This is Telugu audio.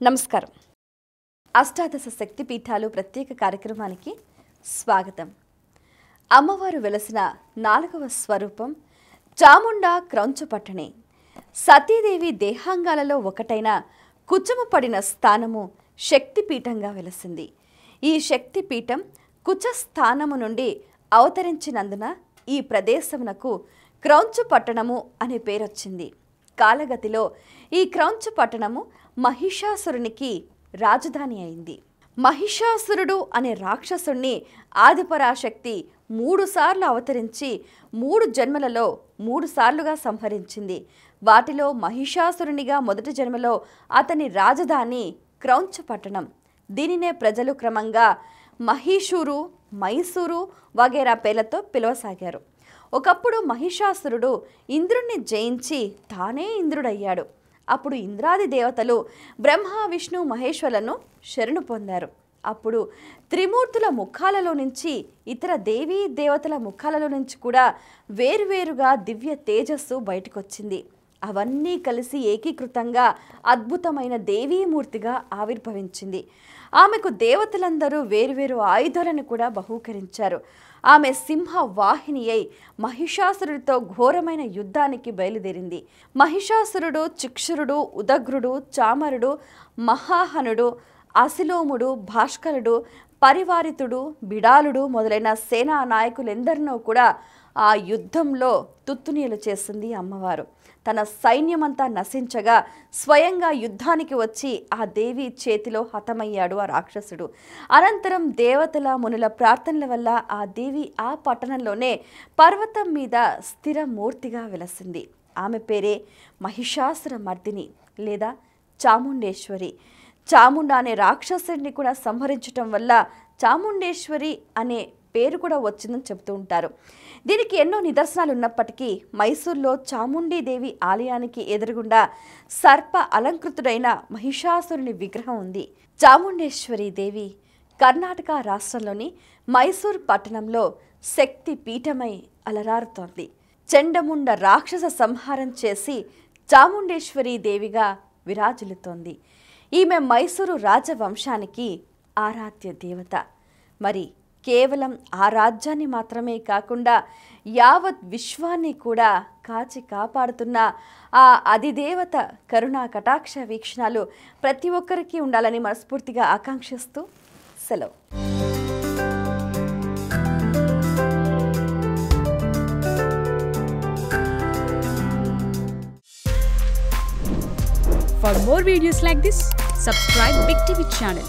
నమస్కారం. అష్టాదశ శక్తి పీఠాలు ప్రత్యేక కార్యక్రమానికి స్వాగతం. అమ్మవారు వెలసిన 4వ స్వరూపం చాముండా క్రౌంచపట్టణే. సతీదేవి దేహాంగాలలో ఒకటైన కుచము పడిన స్థానము శక్తిపీఠంగా వెలసింది. ఈ శక్తిపీఠం కుచస్థానము నుండి అవతరించినందున ఈ ప్రదేశమునకు క్రౌంచపట్టణము అనే పేరొచ్చింది. కాలగతిలో ఈ క్రౌంచపట్టణము మహిషాసురునికి రాజధాని అయింది. మహిషాసురుడు అనే రాక్షసుణ్ణి ఆదిపరాశక్తి 3 సార్లు అవతరించి 3 జన్మలలో 3 సార్లుగా సంహరించింది. వాటిలో మహిషాసురునిగా మొదటి జన్మలో అతని రాజధాని క్రౌంచపట్టణం. దీనినే ప్రజలు క్రమంగా మహిషూరు, మైసూరు వగైరా పేర్లతో పిలవసాగారు. ఒకప్పుడు మహిషాసురుడు ఇంద్రుణ్ణి జయించి తానే ఇంద్రుడయ్యాడు. అప్పుడు ఇంద్రాది దేవతలు బ్రహ్మ, విష్ణు, మహేశ్వరులను శరణు పొందారు. అప్పుడు త్రిమూర్తుల ముఖాలలో నుంచి ఇతర దేవీ దేవతల ముఖాలలో నుంచి కూడా వేరువేరుగా దివ్య తేజస్సు బయటకొచ్చింది. అవన్నీ కలిసి ఏకీకృతంగా అద్భుతమైన దేవీమూర్తిగా ఆవిర్భవించింది. ఆమెకు దేవతలందరూ వేరువేరు ఆయుధాలను కూడా బహూకరించారు. ఆమె సింహ వాహిని అయి మహిషాసురుడితో ఘోరమైన యుద్ధానికి బయలుదేరింది. మహిషాసురుడు, చిక్షురుడు, ఉదగ్రుడు, చామరుడు, మహాహనుడు, అసిలోముడు, భాస్కరుడు, పరివారితుడు, బిడాలుడు మొదలైన సేనా నాయకులెందరినో కూడా ఆ యుద్ధంలో తుత్తునీలు చేసింది అమ్మవారు. తన సైన్యమంతా నశించగా స్వయంగా యుద్ధానికి వచ్చి ఆ దేవి చేతిలో హతమయ్యాడు ఆ రాక్షసుడు. అనంతరం దేవతల, మునుల ప్రార్థనల వల్ల ఆ దేవి ఆ పట్టణంలోనే పర్వతం మీద స్థిరమూర్తిగా వెలసింది. ఆమె పేరే మహిషాసుర మర్దిని లేదా చాముండేశ్వరి. చాముండ అనే రాక్షసుడిని కూడా సంహరించటం వల్ల చాముండేశ్వరి అనే పేరు కూడా వచ్చిందని చెబుతూ ఉంటారు. దీనికి ఎన్నో నిదర్శనాలు ఉన్నప్పటికీ మైసూర్లో చాముండీదేవి ఆలయానికి ఎదురుగుండా సర్ప అలంకృతుడైన మహిషాసురుని విగ్రహం ఉంది. చాముండేశ్వరి దేవి కర్ణాటక రాష్ట్రంలోని మైసూర్ పట్టణంలో శక్తి పీఠమై అలరారుతోంది. చెండముండ రాక్షస సంహారం చేసి చాముండేశ్వరి దేవిగా విరాజిల్లుతోంది. ఈమె మైసూరు రాజవంశానికి ఆరాధ్య దేవత. మరి కేవలం ఆ రాజ్యాన్ని మాత్రమే కాకుండా యావత్ విశ్వాన్ని కూడా కాచి కాపాడుతున్న ఆ అధిదేవత కరుణా కటాక్ష వీక్షణాలు ప్రతి ఒక్కరికి ఉండాలని మనస్ఫూర్తిగా ఆకాంక్షిస్తూ సెలవు. For more videos like this, subscribe Big TV channel.